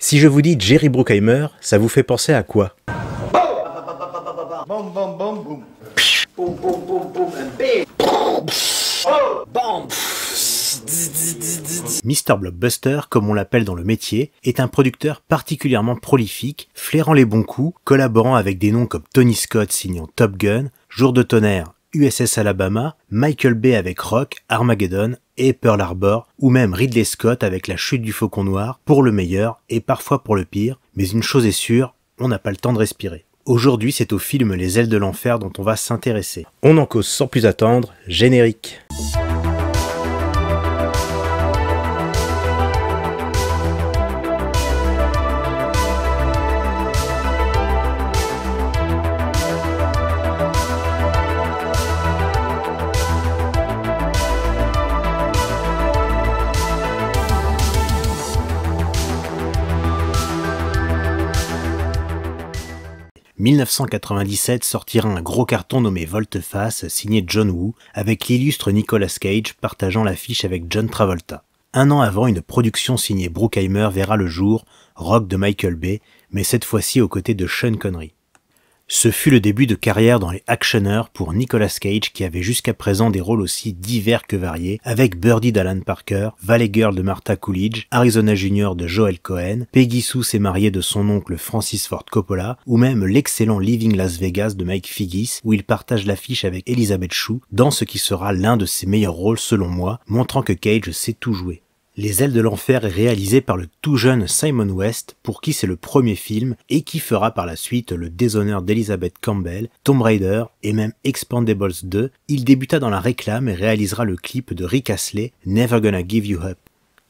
Si je vous dis Jerry Bruckheimer, ça vous fait penser à quoi? Bom bom bom boum. Boum boum boum boum and bam. Bam. Mr. Blockbuster, comme on l'appelle dans le métier, est un producteur particulièrement prolifique, flairant les bons coups, collaborant avec des noms comme Tony Scott signant Top Gun, Jour de tonnerre, USS Alabama, Michael Bay avec Rock, Armageddon et Pearl Harbor, ou même Ridley Scott avec La Chute du Faucon Noir, pour le meilleur et parfois pour le pire, mais une chose est sûre, on n'a pas le temps de respirer. Aujourd'hui, c'est au film Les Ailes de l'Enfer dont on va s'intéresser. On en cause sans plus attendre, générique. « 1997 sortira un gros carton nommé Volte-Face, signé John Woo, avec l'illustre Nicolas Cage partageant l'affiche avec John Travolta. Un an avant, une production signée Bruckheimer verra le jour, Rock de Michael Bay, mais cette fois-ci aux côtés de Sean Connery. Ce fut le début de carrière dans les actionneurs pour Nicolas Cage qui avait jusqu'à présent des rôles aussi divers que variés avec Birdie d'Alan Parker, Valley Girl de Martha Coolidge, Arizona Junior de Joel Cohen, Peggy Sue s'est mariée de son oncle Francis Ford Coppola ou même l'excellent Living Las Vegas de Mike Figgis où il partage l'affiche avec Elizabeth Shue dans ce qui sera l'un de ses meilleurs rôles selon moi, montrant que Cage sait tout jouer. Les Ailes de l'Enfer est réalisé par le tout jeune Simon West, pour qui c'est le premier film et qui fera par la suite le déshonneur d'Elizabeth Campbell, Tomb Raider et même Expendables 2. Il débuta dans la réclame et réalisera le clip de Rick Astley, Never Gonna Give You Up.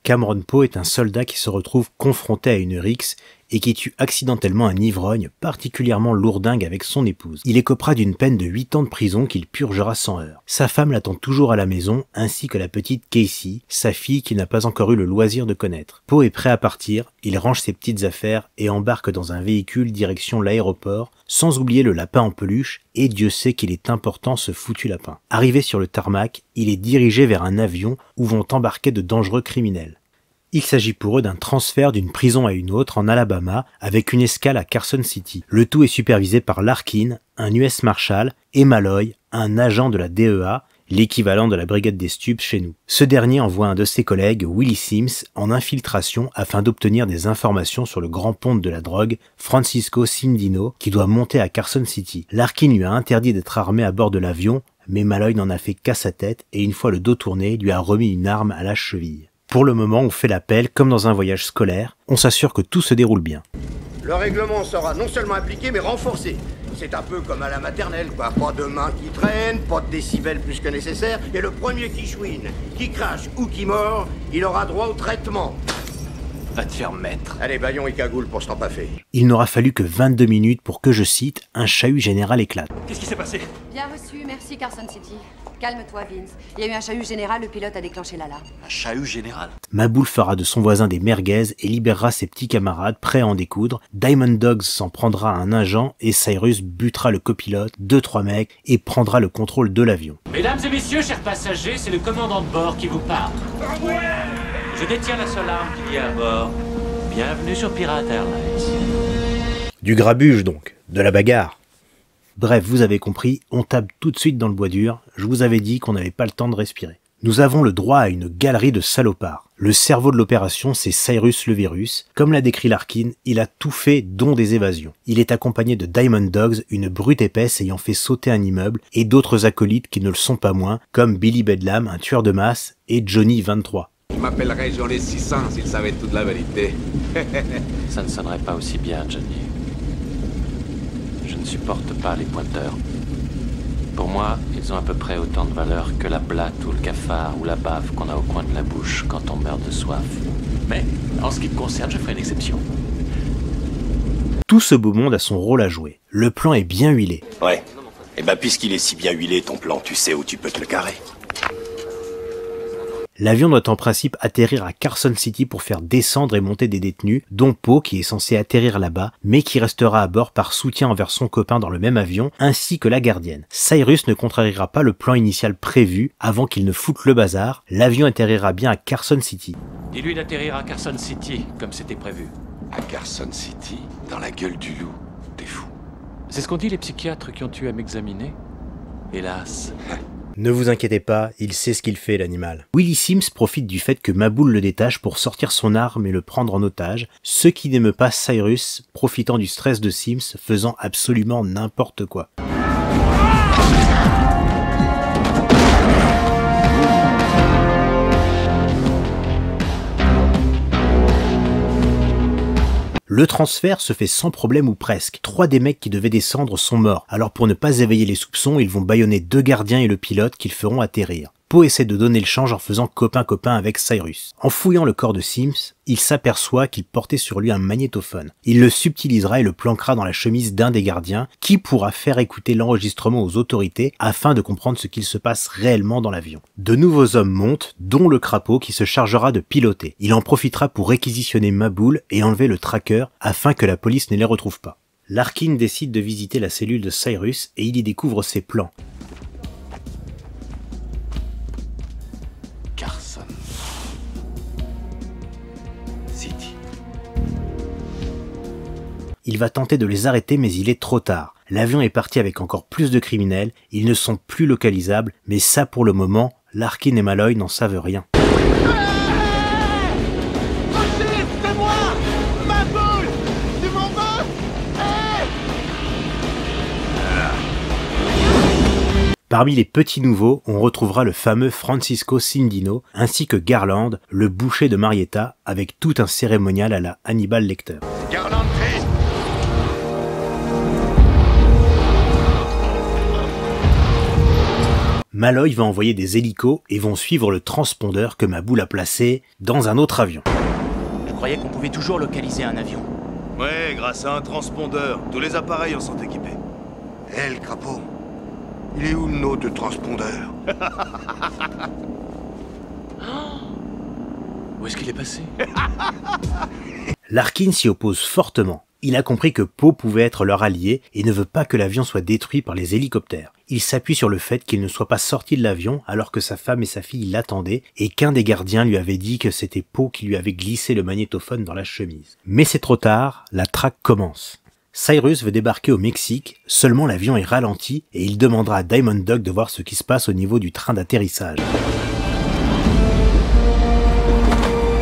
Cameron Poe est un soldat qui se retrouve confronté à une rixe et qui tue accidentellement un ivrogne particulièrement lourdingue avec son épouse. Il écopera d'une peine de 8 ans de prison qu'il purgera sans heurts. Sa femme l'attend toujours à la maison, ainsi que la petite Casey, sa fille qui n'a pas encore eu le loisir de connaître. Poe est prêt à partir, il range ses petites affaires et embarque dans un véhicule direction l'aéroport, sans oublier le lapin en peluche, et Dieu sait qu'il est important ce foutu lapin. Arrivé sur le tarmac, il est dirigé vers un avion où vont embarquer de dangereux criminels. Il s'agit pour eux d'un transfert d'une prison à une autre en Alabama avec une escale à Carson City. Le tout est supervisé par Larkin, un US Marshal, et Malloy, un agent de la DEA, l'équivalent de la brigade des stupes chez nous. Ce dernier envoie un de ses collègues, Willie Sims, en infiltration afin d'obtenir des informations sur le grand ponte de la drogue, Francisco Cindino, qui doit monter à Carson City. Larkin lui a interdit d'être armé à bord de l'avion, mais Malloy n'en a fait qu'à sa tête et une fois le dos tourné, lui a remis une arme à la cheville. Pour le moment, on fait l'appel comme dans un voyage scolaire, on s'assure que tout se déroule bien. Le règlement sera non seulement appliqué, mais renforcé. C'est un peu comme à la maternelle, quoi. Pas de mains qui traînent, pas de décibels plus que nécessaire, et le premier qui chouine, qui crache ou qui mord, il aura droit au traitement. Va te faire mettre. Allez, baillon et cagoule pour ce temps pas fait. Il n'aura fallu que 22 minutes pour que, je cite, un chahut général éclate. Qu'est-ce qui s'est passé? Bien reçu, merci Carson City. Calme-toi Vince. Il y a eu un chahut général, le pilote a déclenché l'alarme. Un chahut général. Maboul fera de son voisin des merguez et libérera ses petits camarades prêts à en découdre. Diamond Dogs s'en prendra à un agent et Cyrus butera le copilote, 2-3 mecs et prendra le contrôle de l'avion. Mesdames et messieurs, chers passagers, c'est le commandant de bord qui vous parle. Je détiens la seule arme qu'il y a à bord. Bienvenue sur Pirate Airlines. Du grabuge donc, de la bagarre. Bref, vous avez compris, on tape tout de suite dans le bois dur, je vous avais dit qu'on n'avait pas le temps de respirer. Nous avons le droit à une galerie de salopards. Le cerveau de l'opération, c'est Cyrus le Virus. Comme l'a décrit Larkin, il a tout fait, dont des évasions. Il est accompagné de Diamond Dogs, une brute épaisse ayant fait sauter un immeuble, et d'autres acolytes qui ne le sont pas moins, comme Billy Bedlam, un tueur de masse, et Johnny 23. Il m'appellerait Johnny 600 s'il savait toute la vérité. Ça ne sonnerait pas aussi bien, Johnny. Je ne supporte pas les pointeurs. Pour moi, ils ont à peu près autant de valeur que la blatte ou le cafard ou la bave qu'on a au coin de la bouche quand on meurt de soif. Mais, en ce qui me concerne, je ferai une exception. Tout ce beau monde a son rôle à jouer. Le plan est bien huilé. Ouais. Et ben puisqu'il est si bien huilé ton plan, tu sais où tu peux te le carrer. L'avion doit en principe atterrir à Carson City pour faire descendre et monter des détenus, dont Poe qui est censé atterrir là-bas, mais qui restera à bord par soutien envers son copain dans le même avion, ainsi que la gardienne. Cyrus ne contrariera pas le plan initial prévu avant qu'il ne foute le bazar, l'avion atterrira bien à Carson City. Dis-lui d'atterrir à Carson City, comme c'était prévu. À Carson City, dans la gueule du loup. T'es fou. C'est ce qu'ont dit les psychiatres qui ont eu à m'examiner. Hélas. Ne vous inquiétez pas, il sait ce qu'il fait, l'animal. Willie Sims profite du fait que Maboul le détache pour sortir son arme et le prendre en otage, ce qui n'émeut pas Cyrus, profitant du stress de Sims, faisant absolument n'importe quoi. Le transfert se fait sans problème ou presque. 3 des mecs qui devaient descendre sont morts, alors pour ne pas éveiller les soupçons, ils vont bâillonner 2 gardiens et le pilote qu'ils feront atterrir. Poe essaie de donner le change en faisant copain-copain avec Cyrus. En fouillant le corps de Sims, il s'aperçoit qu'il portait sur lui un magnétophone. Il le subtilisera et le planquera dans la chemise d'un des gardiens, qui pourra faire écouter l'enregistrement aux autorités afin de comprendre ce qu'il se passe réellement dans l'avion. De nouveaux hommes montent, dont le crapaud qui se chargera de piloter. Il en profitera pour réquisitionner Maboul et enlever le tracker afin que la police ne les retrouve pas. Larkin décide de visiter la cellule de Cyrus et il y découvre ses plans. Carson City. Il va tenter de les arrêter mais il est trop tard. L'avion est parti avec encore plus de criminels, ils ne sont plus localisables, mais ça pour le moment, Larkin et Malloy n'en savent rien. Parmi les petits nouveaux, on retrouvera le fameux Francisco Cindino, ainsi que Garland, le boucher de Marietta, avec tout un cérémonial à la Hannibal Lecter. Garland, Chris. Malloy va envoyer des hélicos et vont suivre le transpondeur que Maboul a placé dans un autre avion. Je croyais qu'on pouvait toujours localiser un avion. Ouais, grâce à un transpondeur. Tous les appareils en sont équipés. Hé, le crapaud. Il est où le nôtre de transpondeur? Où est-ce qu'il est passé? Larkin s'y oppose fortement. Il a compris que Poe pouvait être leur allié et ne veut pas que l'avion soit détruit par les hélicoptères. Il s'appuie sur le fait qu'il ne soit pas sorti de l'avion alors que sa femme et sa fille l'attendaient et qu'un des gardiens lui avait dit que c'était Poe qui lui avait glissé le magnétophone dans la chemise. Mais c'est trop tard, la traque commence. Cyrus veut débarquer au Mexique, seulement l'avion est ralenti et il demandera à Diamond Dog de voir ce qui se passe au niveau du train d'atterrissage.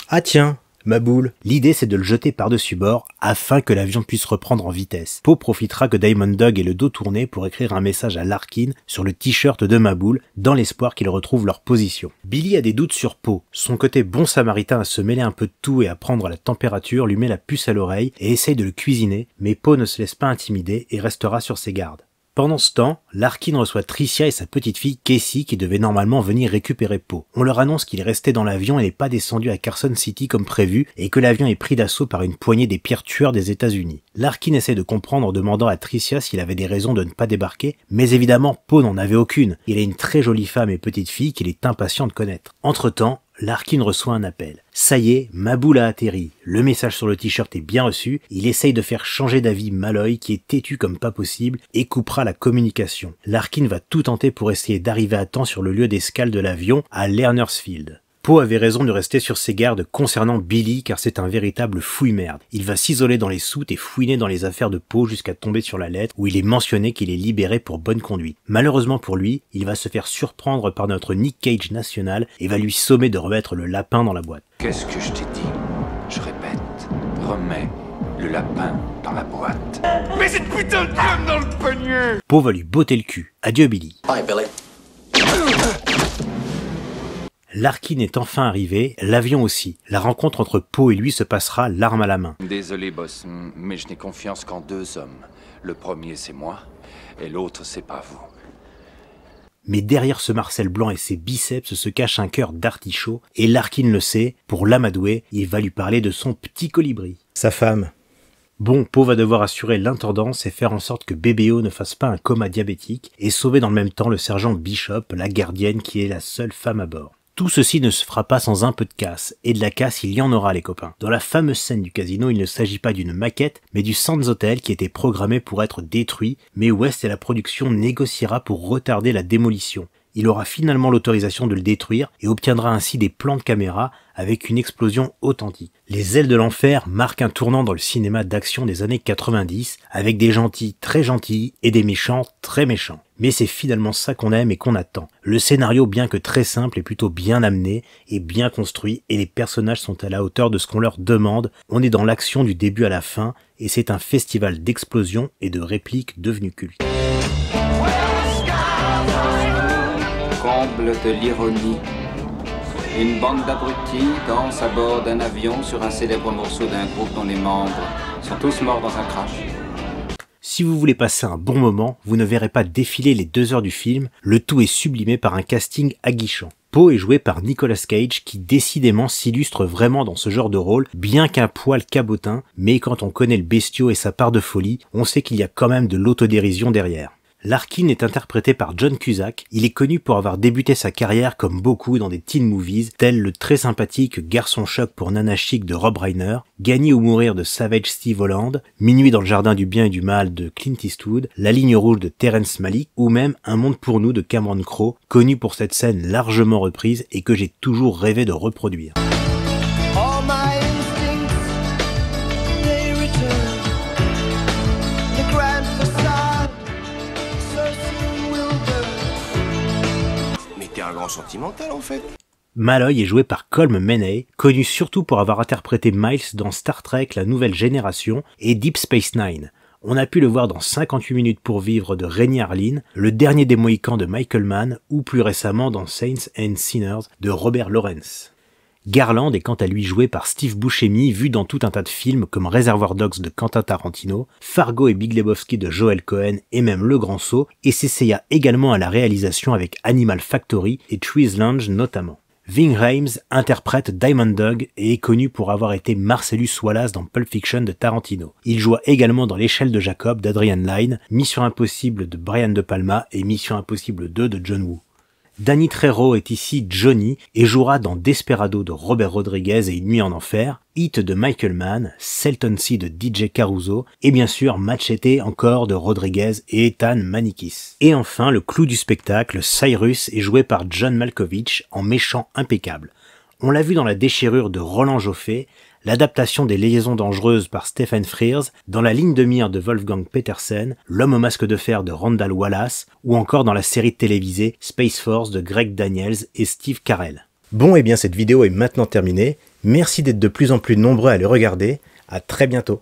Ah tiens, Maboul. L'idée c'est de le jeter par-dessus bord afin que l'avion puisse reprendre en vitesse. Poe profitera que Diamond Dog ait le dos tourné pour écrire un message à Larkin sur le t-shirt de Maboul dans l'espoir qu'ils retrouvent leur position. Billy a des doutes sur Poe. Son côté bon samaritain à se mêler un peu de tout et à prendre la température lui met la puce à l'oreille et essaye de le cuisiner, mais Poe ne se laisse pas intimider et restera sur ses gardes. Pendant ce temps, Larkin reçoit Tricia et sa petite fille Casey qui devaient normalement venir récupérer Poe. On leur annonce qu'il est resté dans l'avion et n'est pas descendu à Carson City comme prévu et que l'avion est pris d'assaut par une poignée des pires tueurs des États-Unis. Larkin essaie de comprendre en demandant à Tricia s'il avait des raisons de ne pas débarquer, mais évidemment Poe n'en avait aucune. Il a une très jolie femme et petite fille qu'il est impatient de connaître. Entre-temps, Larkin reçoit un appel. Ça y est, Maboul a atterri. Le message sur le t-shirt est bien reçu. Il essaye de faire changer d'avis Malloy, qui est têtu comme pas possible, et coupera la communication. Larkin va tout tenter pour essayer d'arriver à temps sur le lieu d'escale de l'avion, à Lerner's Field. Poe avait raison de rester sur ses gardes concernant Billy car c'est un véritable fouille-merde. Il va s'isoler dans les soutes et fouiner dans les affaires de Poe jusqu'à tomber sur la lettre où il est mentionné qu'il est libéré pour bonne conduite. Malheureusement pour lui, il va se faire surprendre par notre Nick Cage national et va lui sommer de remettre le lapin dans la boîte. Qu'est-ce que je t'ai dit? Je répète, remets le lapin dans la boîte. Mais cette putain de gomme dans le panier! Poe va lui botter le cul. Adieu Billy. Bye, Billy. Larkin est enfin arrivé, l'avion aussi. La rencontre entre Poe et lui se passera l'arme à la main. Désolé, boss, mais je n'ai confiance qu'en 2 hommes. Le premier, c'est moi, et l'autre, c'est pas vous. Mais derrière ce Marcel blanc et ses biceps se cache un cœur d'artichaut, et Larkin le sait, pour l'amadouer, il va lui parler de son petit colibri. Sa femme. Bon, Poe va devoir assurer l'intendance et faire en sorte que BBO ne fasse pas un coma diabétique, et sauver dans le même temps le sergent Bishop, la gardienne qui est la seule femme à bord. Tout ceci ne se fera pas sans un peu de casse, et de la casse il y en aura les copains. Dans la fameuse scène du casino, il ne s'agit pas d'une maquette, mais du Sands Hotel qui était programmé pour être détruit, mais West et la production négociera pour retarder la démolition. il aura finalement l'autorisation de le détruire et obtiendra ainsi des plans de caméra avec une explosion authentique. Les Ailes de l'Enfer marquent un tournant dans le cinéma d'action des années 90, avec des gentils très gentils et des méchants très méchants. Mais c'est finalement ça qu'on aime et qu'on attend. Le scénario, bien que très simple, est plutôt bien amené et bien construit, et les personnages sont à la hauteur de ce qu'on leur demande. On est dans l'action du début à la fin, et c'est un festival d'explosions et de répliques devenu culte. Comble de l'ironie. Une bande d'abrutis danse à bord d'un avion sur un célèbre morceau d'un groupe dont les membres sont tous morts dans un crash. Si vous voulez passer un bon moment, vous ne verrez pas défiler les 2 heures du film, le tout est sublimé par un casting aguichant. Poe est joué par Nicolas Cage qui décidément s'illustre vraiment dans ce genre de rôle, bien qu'un poil cabotin, mais quand on connaît le bestiau et sa part de folie, on sait qu'il y a quand même de l'autodérision derrière. Larkin est interprété par John Cusack. Il est connu pour avoir débuté sa carrière comme beaucoup dans des teen movies, tels le très sympathique Garçon choc pour Nana chic de Rob Reiner, Gagner ou mourir de Savage Steve Holland, Minuit dans le jardin du bien et du mal de Clint Eastwood, La ligne rouge de Terrence Malick ou même Un monde pour nous de Cameron Crowe, connu pour cette scène largement reprise et que j'ai toujours rêvé de reproduire. Un grand sentimental en fait. Malloy est joué par Colm Meaney, connu surtout pour avoir interprété Miles dans Star Trek La Nouvelle Génération et Deep Space Nine. On a pu le voir dans 58 minutes pour vivre de Rennie Harlin, Le dernier des Mohicans de Michael Mann ou plus récemment dans Saints and Sinners de Robert Lawrence. Garland est quant à lui joué par Steve Buscemi, vu dans tout un tas de films comme Reservoir Dogs de Quentin Tarantino, Fargo et Big Lebowski de Joel Cohen et même Le Grand Saut, et s'essaya également à la réalisation avec Animal Factory et Trees Lounge notamment. Ving Rhames interprète Diamond Dog et est connu pour avoir été Marcellus Wallace dans Pulp Fiction de Tarantino. Il joua également dans L'échelle de Jacob d'Adrian Lyne, Mission Impossible de Brian De Palma et Mission Impossible 2 de John Woo. Danny Trejo est ici Johnny et jouera dans Desperado de Robert Rodriguez et Une nuit en enfer, Hit de Michael Mann, Salton Sea de DJ Caruso et bien sûr Machete encore de Rodriguez et Ethan Manikis. Et enfin, le clou du spectacle, Cyrus est joué par John Malkovich en méchant impeccable. On l'a vu dans La déchirure de Roland Joffé, l'adaptation des Liaisons dangereuses par Stephen Frears, dans La ligne de mire de Wolfgang Petersen, L'homme au masque de fer de Randall Wallace, ou encore dans la série télévisée Space Force de Greg Daniels et Steve Carell. Bon, et bien cette vidéo est maintenant terminée. Merci d'être de plus en plus nombreux à le regarder. À très bientôt.